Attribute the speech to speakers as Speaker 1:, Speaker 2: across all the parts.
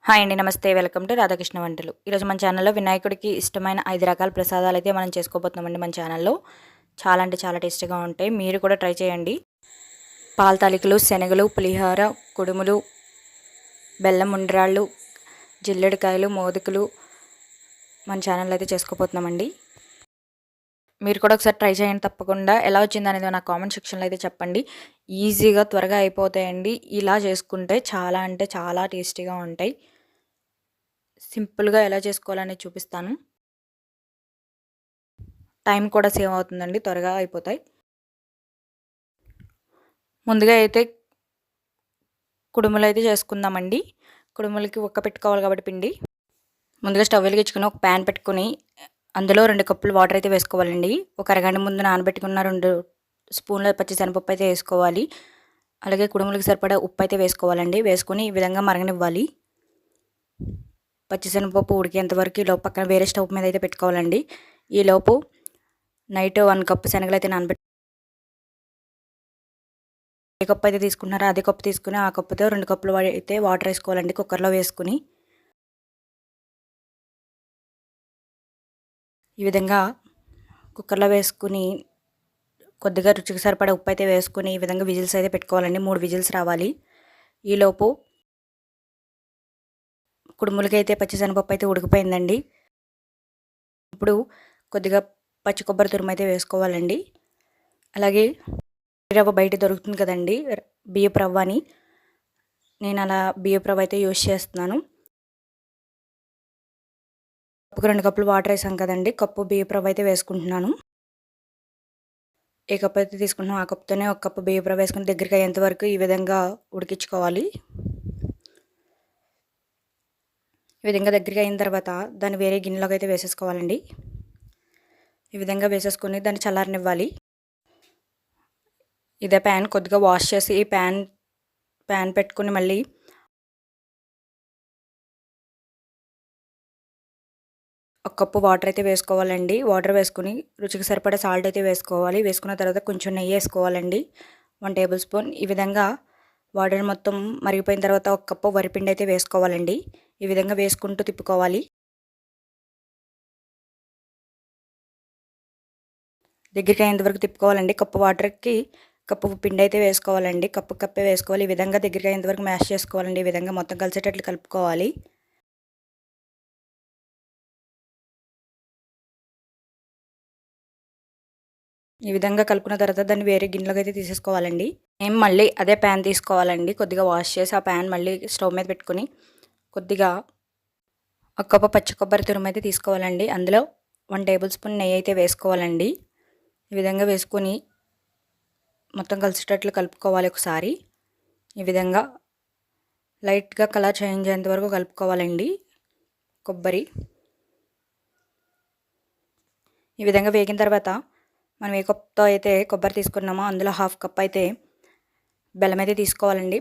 Speaker 1: Hi అండి. నమస్తే. Welcome to Radhakrishna వంటలు. ఈరోజు మన ఛానల్‌లో వినాయకుడికి ఇష్టమైన 5 రకాల ప్రసాదాలైతే మనం చేసుకోబోతున్నామండి మన ఛానల్‌లో. చాలా అంటే చాలా టేస్టీగా ఉంటాయి. మీరు కూడా ట్రై చేయండి. పాల తాలికలు, శనగలు, పులిహోర, కుడుములు, బెల్లం ఉండ్రాళ్ళు, జిల్లేడుకాయలు, మోదకులు మన ఛానల్‌లో అయితే చేసుకోబోతున్నామండి. మీరు కూడా ఒకసారి ట్రై చేయండి తప్పకుండా. ఎలా వచ్చిందనేది నాకు కామెంట్ సెక్షన్‌లో అయితే చెప్పండి. ఈజీగా త్వరగా అయిపోతాయండి. ఇలా చేసుకుంటే చాలా అంటే చాలా టేస్టీగా ఉంటాయి. సింపుల్‌గా ఎలా చేసుకోవాలనేది చూపిస్తాను. టైం కూడా సేవ్ అవుతుందండి. త్వరగా అయిపోతాయి. ముందుగా అయితే కుడుములైతే చేసుకుందామండి. కుడుములకి పెట్టుకోవాలి కాబట్టి పిండి. ముందుగా స్టవ్ వెలిగించుకొని ఒక ప్యాన్ పెట్టుకొని అందులో 2 కప్పులు వాటర్ అయితే వేసుకోవాలండి. ఒక అరగంట ముందు నానబెట్టుకున్న 2 స్పూన్ల పచ్చిశనగపప్పు అయితే వేసుకోవాలి. అలాగే కుడుములకి సరిపడా ఉప్పు అయితే వేసుకోవాలండి. వేసుకొని ఈ విధంగా మరగనివ్వాలి. పచ్చిశనగపప్పు ఉడికేంత వరకు ఈలోపు పక్కన వేరే స్టవ్ మీద అయితే పెట్టుకోవాలండి. ఈలోపు నైట్ 1 కప్పు శనగలు అయితే ఏ కప్పు అయితే తీసుకుంటున్నారో అదే కప్పు తీసుకుని ఆ కప్పుతో 2 కప్పులు అయితే వాటర్ వేసుకోవాలండి కుక్కర్లో వేసుకుని. ఈ విధంగా కుక్కర్లో వేసుకుని కొద్దిగా రుచికి సరిపడా ఉప్పు అయితే వేసుకుని ఈ విధంగా విజిల్స్ అయితే పెట్టుకోవాలండి. 3 విజిల్స్ రావాలి. ఈలోపు కుడుములకైతే పచ్చిశనగపప్పు అయితే ఉడికిపోయిందండి. ఇప్పుడు కొద్దిగా పచ్చి కొబ్బరి తురుము అయితే వేసుకోవాలండి. అలాగే రవ్వ బయట దొరుకుతుంది కదండి, బియ్యపు రవ్వ అని. నేను అలా బియ్యపు రవ్వ అయితే యూజ్ చేస్తున్నాను. కప్పుకు 2 కప్పులు వాటర్ వేసాం కదండి, కప్పు బియ్యపు రవ్వ అయితే వేసుకుంటున్నాను. ఏ కప్పు అయితే తీసుకుంటున్నాం ఆ కప్పుతోనే 1 కప్పు బియ్యపు రవ్వ వేసుకుని దగ్గరికి అయ్యేంత వరకు ఈ విధంగా ఉడికించుకోవాలి. ఈ విధంగా దగ్గరికి అయిన తర్వాత దాన్ని వేరే గిన్నెలోకి అయితే వేసేసుకోవాలండి. ఈ విధంగా వేసేసుకొని దాన్ని చల్లారనివ్వాలి. ఇదే ప్యాన్ కొద్దిగా వాష్ చేసి ఈ ప్యాన్ పెట్టుకుని మళ్ళీ ఒక కప్పు వాటర్ అయితే వేసుకోవాలండి. వాటర్ వేసుకుని రుచికి సరిపడా సాల్ట్ అయితే వేసుకోవాలి. వేసుకున్న తర్వాత కొంచెం నెయ్యి వేసుకోవాలండి, 1 టేబుల్ స్పూన్. ఈ విధంగా వాటర్ మొత్తం మరిగిపోయిన తర్వాత 1 కప్పు వరిపిండి అయితే వేసుకోవాలండి. ఈ విధంగా వేసుకుంటూ తిప్పుకోవాలి. దగ్గరికి అయ్యేంత వరకు తిప్పుకోవాలండి. కప్పు వాటర్కి కప్పు పిండి అయితే వేసుకోవాలండి. కప్పే వేసుకోవాలి. ఈ విధంగా దగ్గరికి అయ్యేంత వరకు మ్యాష్ చేసుకోవాలండి. ఈ విధంగా మొత్తం కలిసేటట్లు కలుపుకోవాలి. ఈ విధంగా కలుపుకున్న తర్వాత దాన్ని వేరే గిన్నెలోకి అయితే తీసేసుకోవాలండి. మళ్ళీ అదే ప్యాన్ తీసుకోవాలండి. కొద్దిగా వాష్ చేసి ఆ ప్యాన్ మళ్ళీ స్టవ్ మీద పెట్టుకుని కొద్దిగా 1 కప్పు పచ్చి కొబ్బరి తురుము అయితే తీసుకోవాలండి. అందులో 1 టేబుల్ స్పూన్ నెయ్యి అయితే వేసుకోవాలండి. ఈ విధంగా వేసుకొని మొత్తం కలిసేటట్లు కలుపుకోవాలి ఒకసారి. ఈ విధంగా లైట్గా కలర్ చేంజ్ అయ్యేంత వరకు కలుపుకోవాలండి కొబ్బరి. ఈ విధంగా వేగిన తర్వాత మనం ఏ కప్తో అయితే కొబ్బరి తీసుకున్నామో అందులో 1/2 కప్ అయితే బెల్లం అయితే తీసుకోవాలండి.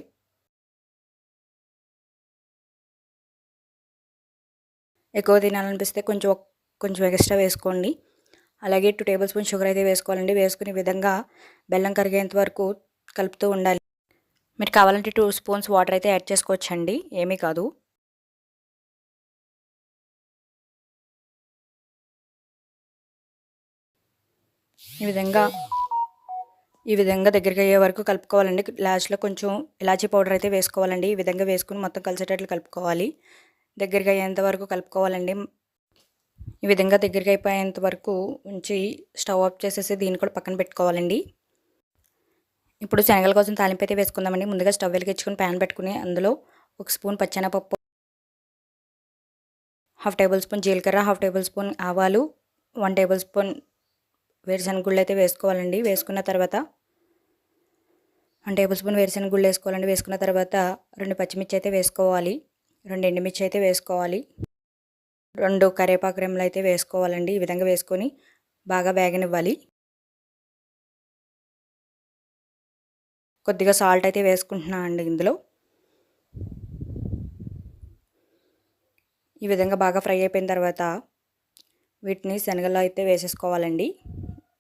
Speaker 1: ఎక్కువ తినాలనిపిస్తే కొంచెం ఎక్స్ట్రా వేసుకోండి. అలాగే 2 టేబుల్ స్పూన్ షుగర్ అయితే వేసుకోవాలండి. వేసుకుని ఈ విధంగా బెల్లం కరిగేంత వరకు కలుపుతూ ఉండాలి. మీరు కావాలంటే 2 స్పూన్స్ వాటర్ అయితే యాడ్ చేసుకోవచ్చండి, ఏమీ కాదు. ఈ విధంగా దగ్గరికి అయ్యే వరకు కలుపుకోవాలండి. లాస్ట్లో కొంచెం ఇలాచీ పౌడర్ అయితే వేసుకోవాలండి. ఈ విధంగా వేసుకుని మొత్తం కలిసేటట్లు కలుపుకోవాలి. దగ్గరికి అయ్యేంత వరకు కలుపుకోవాలండి. ఈ విధంగా దగ్గరికి అయిపోయేంత వరకు ఉంచి స్టవ్ ఆఫ్ చేసేసి దీన్ని కూడా పక్కన పెట్టుకోవాలండి. ఇప్పుడు శనగల కోసం తాలింపు అయితే వేసుకుందామండి. ముందుగా స్టవ్ వెలిగించుకొని ప్యాన్ పెట్టుకుని అందులో 1 స్పూన్ పచ్చెనపప్పు, 1/2 టేబుల్ స్పూన్ జీలకర్ర, 1/2 టేబుల్ స్పూన్ ఆవాలు, 1 టేబుల్ స్పూన్ వేరుశనగ గుళ్ళు అయితే వేసుకోవాలండి. వేసుకున్న తర్వాత 1 టేబుల్ స్పూన్ వేరుశనగ గుళ్ళు వేసుకోవాలండి. వేసుకున్న తర్వాత 2 పచ్చిమిర్చి అయితే వేసుకోవాలి, 2 ఎండుమిర్చి అయితే వేసుకోవాలి, 2 కరివేపాకు రెమ్మలు అయితే వేసుకోవాలండి. ఈ విధంగా వేసుకొని బాగా వేగనివ్వాలి. కొద్దిగా సాల్ట్ అయితే వేసుకుంటున్నాను అండి ఇందులో. ఈ విధంగా బాగా ఫ్రై అయిపోయిన తర్వాత వీటిని శనగల్లో అయితే వేసేసుకోవాలండి.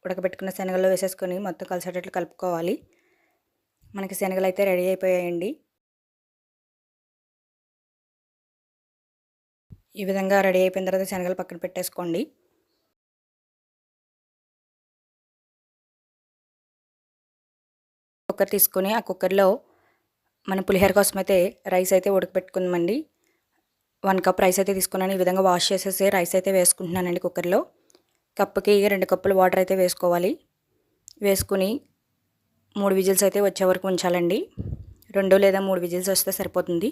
Speaker 1: ఉడకబెట్టుకున్న శనగల్లో వేసేసుకొని మొత్తం కలిసేటట్లు కలుపుకోవాలి. మనకి శనగలు అయితే రెడీ అయిపోయాయండి. ఈ విధంగా రెడీ అయిపోయిన తర్వాత శనగలు పక్కన పెట్టేసుకోండి. కుక్కర్ తీసుకొని ఆ కుక్కర్లో మన పులిహోర కోసం అయితే రైస్ అయితే ఉడకపెట్టుకుందామండి. 1 కప్ రైస్ అయితే తీసుకున్నాను. ఈ విధంగా వాష్ చేసేసి రైస్ అయితే వేసుకుంటున్నానండి కుక్కర్లో. కప్పుకి 2 కప్పులు వాటర్ అయితే వేసుకోవాలి. వేసుకుని 3 విజిల్స్ అయితే వచ్చే వరకు ఉంచాలండి. 2 లేదా 3 విజిల్స్ వస్తే సరిపోతుంది.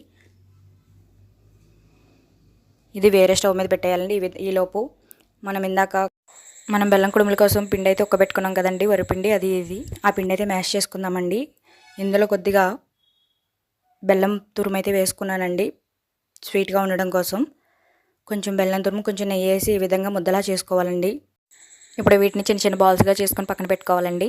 Speaker 1: ఇది వేరే స్టవ్ మీద పెట్టేయాలండి. ఈలోపు మనం బెల్లం కుడుముల కోసం పిండి అయితే ఉక్కబెట్టుకున్నాం కదండి, వరిపిండి అది ఇది. ఆ పిండి అయితే మ్యాష్ చేసుకుందామండి. ఇందులో కొద్దిగా బెల్లం తురుము అయితే వేసుకున్నానండి స్వీట్గా ఉండడం కోసం. కొంచెం బెల్లం తురుము, కొంచెం నెయ్యి వేసి ఈ విధంగా ముద్దలా చేసుకోవాలండి. ఇప్పుడు వీటిని చిన్న చిన్న బాల్స్గా చేసుకొని పక్కన పెట్టుకోవాలండి.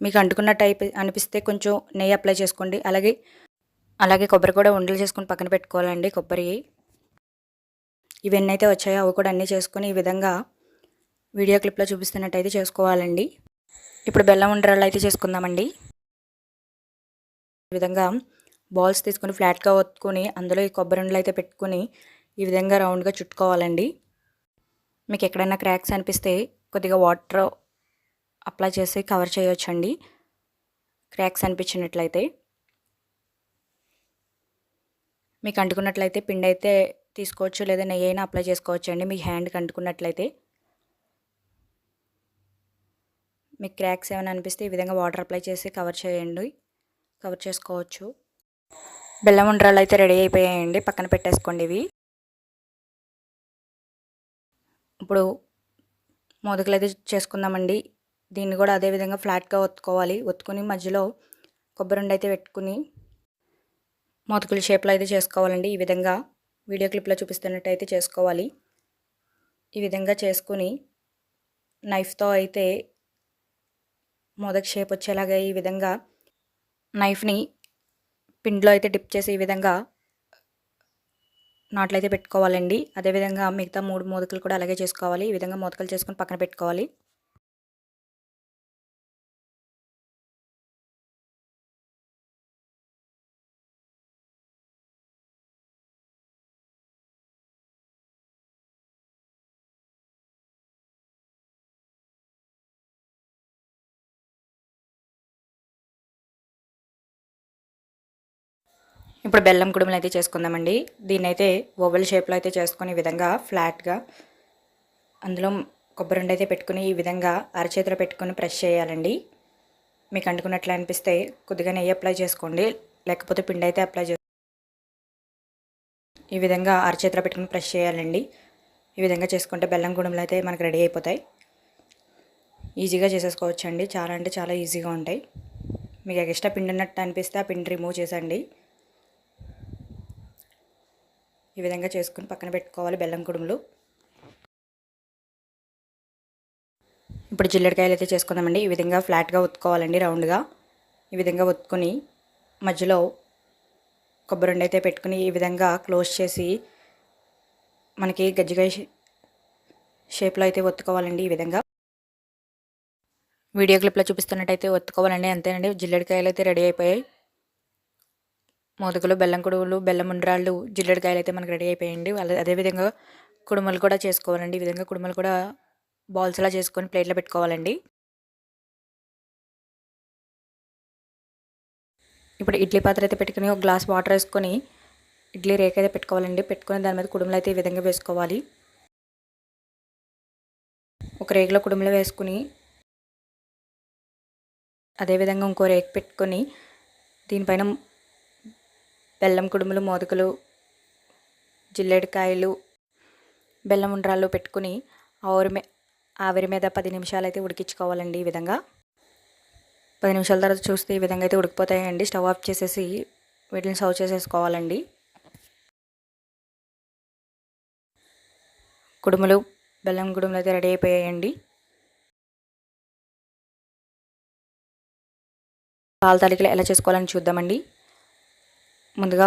Speaker 1: మీకు అంటుకున్నట్టు అనిపిస్తే కొంచెం నెయ్యి అప్లై చేసుకోండి. అలాగే కొబ్బరి కూడా ఉండలు చేసుకొని పక్కన పెట్టుకోవాలండి. కొబ్బరి ఇవన్నీ అయితే వచ్చాయో అవి కూడా అన్నీ చేసుకొని ఈ విధంగా వీడియో క్లిప్లో చూపిస్తున్నట్టయితే చేసుకోవాలండి. ఇప్పుడు బెల్లం ఉండరాళ్ళు అయితే చేసుకుందామండి. ఈ విధంగా బాల్స్ తీసుకొని ఫ్లాట్గా ఒత్తుకొని అందులో ఈ కొబ్బరి ఉండలు అయితే పెట్టుకొని ఈ విధంగా రౌండ్గా చుట్టుకోవాలండి. మీకు ఎక్కడైనా క్రాక్స్ అనిపిస్తే కొద్దిగా వాటర్ అప్లై చేసి కవర్ చేయొచ్చండి క్రాక్స్ అనిపించినట్లయితే. మీకు అంటుకున్నట్లయితే పిండి అయితే తీసుకోవచ్చు, లేదా నెయ్యి అయినా అప్లై చేసుకోవచ్చు అండి. మీ హ్యాండ్కి అంటుకున్నట్లయితే. మీకు క్రాక్స్ ఏమైనా అనిపిస్తే ఈ విధంగా వాటర్ అప్లై చేసి కవర్ చేయండి, కవర్ చేసుకోవచ్చు. బెల్లం ఉండరాలు అయితే రెడీ అయిపోయాయండి, పక్కన పెట్టేసుకోండి ఇవి. ఇప్పుడు మోదకులు అయితే చేసుకుందామండి. దీన్ని కూడా అదేవిధంగా ఫ్లాట్గా ఒత్తుకోవాలి. ఒత్తుకొని మధ్యలో కొబ్బరి ఉండ అయితే పెట్టుకుని మోదకుల షేప్లో అయితే చేసుకోవాలండి. ఈ విధంగా వీడియో క్లిప్లో చూపిస్తున్నట్టయితే చేసుకోవాలి. ఈ విధంగా చేసుకుని నైఫ్తో అయితే మోదక్ షేప్ వచ్చేలాగా ఈ విధంగా నైఫ్ని పిండిలో అయితే డిప్ చేసి ఈ విధంగా నాట్లు అయితే పెట్టుకోవాలండి. అదేవిధంగా మిగతా 3 మోదకులు కూడా అలాగే చేసుకోవాలి. ఈ విధంగా మోదకులు చేసుకొని పక్కన పెట్టుకోవాలి. ఇప్పుడు బెల్లం కుడుములు అయితే చేసుకుందామండి. దీన్ని అయితే ఓవెల్ షేప్లో అయితే చేసుకొని ఈ విధంగా ఫ్లాట్గా అందులో కొబ్బరి ఉండ అయితే పెట్టుకుని ఈ విధంగా అరచేతిలో పెట్టుకొని ప్రెస్ చేయాలండి. మీకు అంటుకున్నట్లు అనిపిస్తే కొద్దిగా నెయ్యి అప్లై చేసుకోండి, లేకపోతే పిండి అయితే అప్లై చేసుకోండి. ఈ విధంగా అరచేతిలో పెట్టుకుని ప్రెస్ చేయాలండి. ఈ విధంగా చేసుకుంటే బెల్లం కుడుములు అయితే మనకు రెడీ అయిపోతాయి. ఈజీగా చేసేసుకోవచ్చండి. చాలా అంటే చాలా ఈజీగా ఉంటాయి. మీకు ఎక్స్ట్రా పిండి ఉన్నట్టు అనిపిస్తే ఆ పిండి రిమూవ్ చేసండి. ఈ విధంగా చేసుకుని పక్కన పెట్టుకోవాలి బెల్లం కుడుములు. ఇప్పుడు జిల్లెడకాయలు అయితే చేసుకుందామండి. ఈ విధంగా ఫ్లాట్గా ఒత్తుకోవాలండి, రౌండ్గా. ఈ విధంగా ఒత్తుకొని మధ్యలో కొబ్బరి ఉండ అయితే పెట్టుకుని ఈ విధంగా క్లోజ్ చేసి మనకి గజ్జికాయ షేప్లో అయితే ఒత్తుకోవాలండి. ఈ విధంగా వీడియో క్లిప్లో చూపిస్తున్నట్టయితే ఒత్తుకోవాలండి. అంతేనండి, జిల్లెడకాయలు అయితే రెడీ అయిపోయాయి. మోదకులు, బెల్లం కుడుములు, బెల్లం ఉండ్రాళ్ళు, జిల్లెడకాయలు అయితే మనకు రెడీ అయిపోయాయండి. అదేవిధంగా కుడుములు కూడా చేసుకోవాలండి. ఈ విధంగా కుడుములు కూడా బాల్స్లా చేసుకొని ప్లేట్లో పెట్టుకోవాలండి. ఇప్పుడు ఇడ్లీ పాత్ర అయితే పెట్టుకుని ఒక గ్లాస్ వాటర్ వేసుకొని ఇడ్లీ రేక్ అయితే పెట్టుకోవాలండి. పెట్టుకొని దాని మీద కుడుములు అయితే ఈ విధంగా వేసుకోవాలి. ఒక రేకులో కుడుములు వేసుకుని అదేవిధంగా ఇంకో రేకు పెట్టుకొని దీనిపైన బెల్లం కుడుములు, మోదకులు, జిల్లేడికాయలు, బెల్లం ఉండ్రాళ్ళు పెట్టుకుని ఆవిరి మీద 10 నిమిషాలు అయితే ఉడికించుకోవాలండి. ఈ విధంగా 10 నిమిషాల తర్వాత చూస్తే ఈ విధంగా అయితే ఉడికిపోతాయండి. స్టవ్ ఆఫ్ చేసేసి వీటిని సర్వ్ చేసేసుకోవాలండి. కుడుములు, బెల్లం కుడుములు అయితే రెడీ అయిపోయాయండి. పాల తాలికలు ఎలా చేసుకోవాలని చూద్దామండి. ముందుగా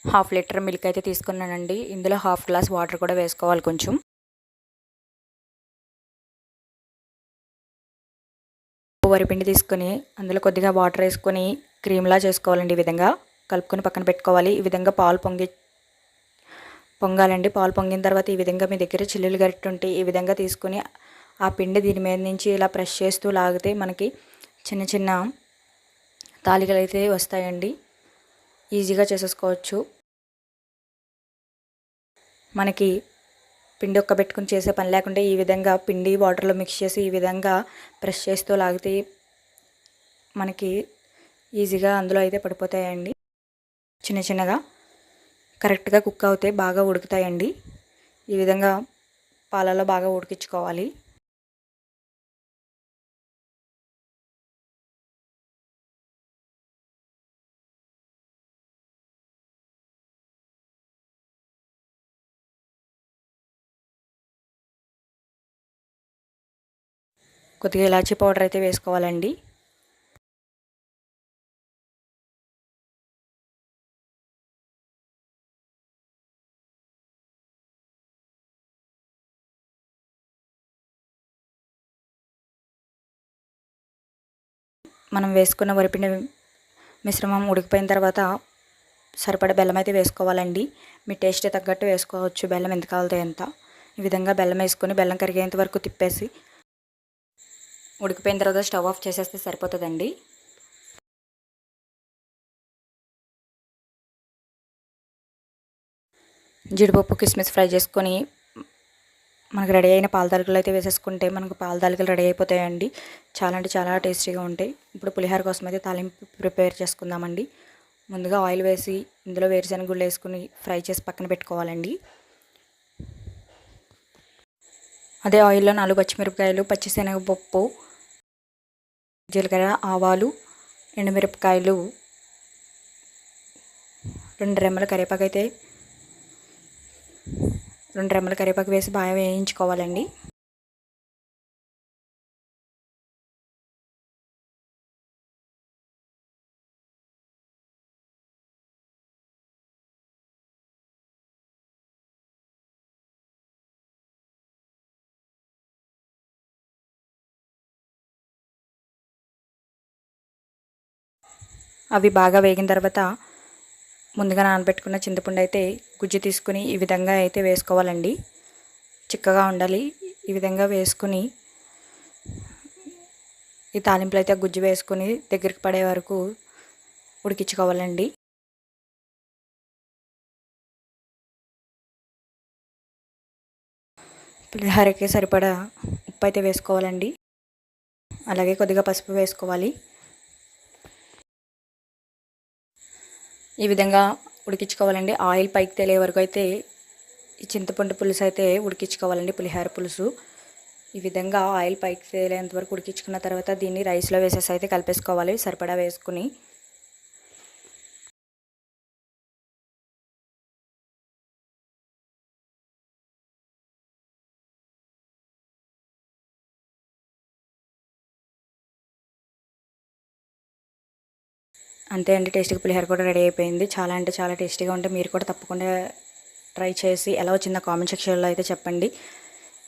Speaker 1: 1/2 లీటర్ మిల్క్ అయితే తీసుకున్నానండి. ఇందులో 1/2 గ్లాస్ వాటర్ కూడా వేసుకోవాలి కొంచెం. వరిపిండి తీసుకొని అందులో కొద్దిగా వాటర్ వేసుకొని క్రీమ్లా చేసుకోవాలండి. ఈ విధంగా కలుపుకొని పక్కన పెట్టుకోవాలి. ఈ విధంగా పాలు పొంగాలండి. పాలు పొంగిన తర్వాత ఈ విధంగా మీ దగ్గర చిల్లులు గరిటె ఉంటే ఈ విధంగా తీసుకొని ఆ పిండి దీని మీద నుంచి ఇలా ప్రెస్ చేస్తూ లాగితే మనకి చిన్న చిన్న తాలికలు అయితే వస్తాయండి. ఈజీగా చేసేసుకోవచ్చు. మనకి పిండి పెట్టుకుని చేసే పని లేకుంటే ఈ విధంగా పిండి వాటర్లో మిక్స్ చేసి ఈ విధంగా ప్రెస్ చేస్తూ లాగితే మనకి ఈజీగా అందులో అయితే పడిపోతాయండి. చిన్న చిన్నగా కరెక్ట్గా కుక్ అవుతే బాగా ఉడుకుతాయండి. ఈ విధంగా పాలలో బాగా ఉడికించుకోవాలి. కొద్దిగా ఇలాచీ పౌడర్ అయితే వేసుకోవాలండి. మనం వేసుకున్న వరిపిండి మిశ్రమం ఉడికిపోయిన తర్వాత సరిపడా బెల్లం అయితే వేసుకోవాలండి. మీ టేస్ట్ తగ్గట్టు వేసుకోవచ్చు. బెల్లం ఎంత కావాలో ఎంత. ఈ విధంగా బెల్లం వేసుకొని బెల్లం కరిగేంత వరకు తిప్పేసి ఉడికిపోయిన తర్వాత స్టవ్ ఆఫ్ చేసేస్తే సరిపోతుందండి. జీడిపప్పు కిస్మిస్ ఫ్రై చేసుకొని మనకు రెడీ అయిన పాల తాలికలు అయితే వేసేసుకుంటే మనకు పాల తాలికలు రెడీ అయిపోతాయండి. చాలా అంటే చాలా టేస్టీగా ఉంటాయి. ఇప్పుడు పులిహోర కోసం అయితే తాలింపు ప్రిపేర్ చేసుకుందామండి. ముందుగా ఆయిల్ వేసి ఇందులో వేరుశనగ గుళ్ళు వేసుకుని ఫ్రై చేసి పక్కన పెట్టుకోవాలండి. అదే ఆయిల్లో 4 పచ్చిమిరపకాయలు, పచ్చిశనగపప్పు, జీలకర్ర, ఆవాలు, ఎండుమిరపకాయలు, 2 రెమ్మల కరివేపాకు అయితే 2 రెమ్మల కరివేపాకు వేసి బాగా వేయించుకోవాలండి. అవి బాగా వేగిన తర్వాత ముందుగా నానబెట్టుకున్న చింతపండు అయితే గుజ్జు తీసుకుని ఈ విధంగా అయితే వేసుకోవాలండి. చిక్కగా ఉండాలి. ఈ విధంగా వేసుకుని ఈ తాలింపులు అయితే గుజ్జు వేసుకుని దగ్గరికి పడే వరకు ఉడికించుకోవాలండి. పులిహోరకి సరిపడా ఉప్పు అయితే వేసుకోవాలండి. అలాగే కొద్దిగా పసుపు వేసుకోవాలి. ఈ విధంగా ఉడికించుకోవాలండి. ఆయిల్ పైకి తేలే వరకు అయితే ఈ చింతపండు పులుసు అయితే ఉడికించుకోవాలండి. పులిహోర పులుసు ఈ విధంగా ఆయిల్ పైకి తేలేంత వరకు ఉడికించుకున్న తర్వాత దీన్ని రైస్లో వేసేసి అయితే కలిపేసుకోవాలి. సరిపడా వేసుకుని అంతే అండి. టేస్టీగా పులిహోర కూడా రెడీ అయిపోయింది. చాలా అంటే చాలా టేస్టీగా ఉంటే మీరు కూడా తప్పకుండా ట్రై చేసి ఎలా వచ్చిందో కామెంట్ సెక్షన్లో అయితే చెప్పండి.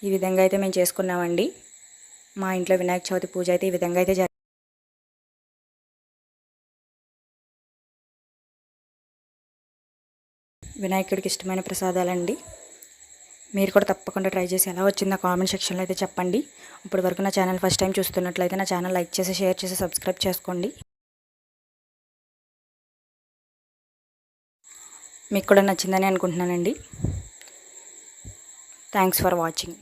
Speaker 1: ఈ విధంగా అయితే మేము చేసుకున్నామండి. మా ఇంట్లో వినాయక చవితి పూజ అయితే ఈ విధంగా అయితే వినాయకుడికి ఇష్టమైన ప్రసాదాలండి. మీరు కూడా తప్పకుండా ట్రై చేసి ఎలా వచ్చిందో కామెంట్ సెక్షన్లో అయితే చెప్పండి. ఇప్పటి వరకు నా ఛానల్ ఫస్ట్ టైం చూస్తున్నట్లయితే నా ఛానల్ లైక్ చేసి షేర్ చేసి సబ్స్క్రైబ్ చేసుకోండి. మీకు కూడా నచ్చిందని అనుకుంటున్నానండి. Thanks for watching.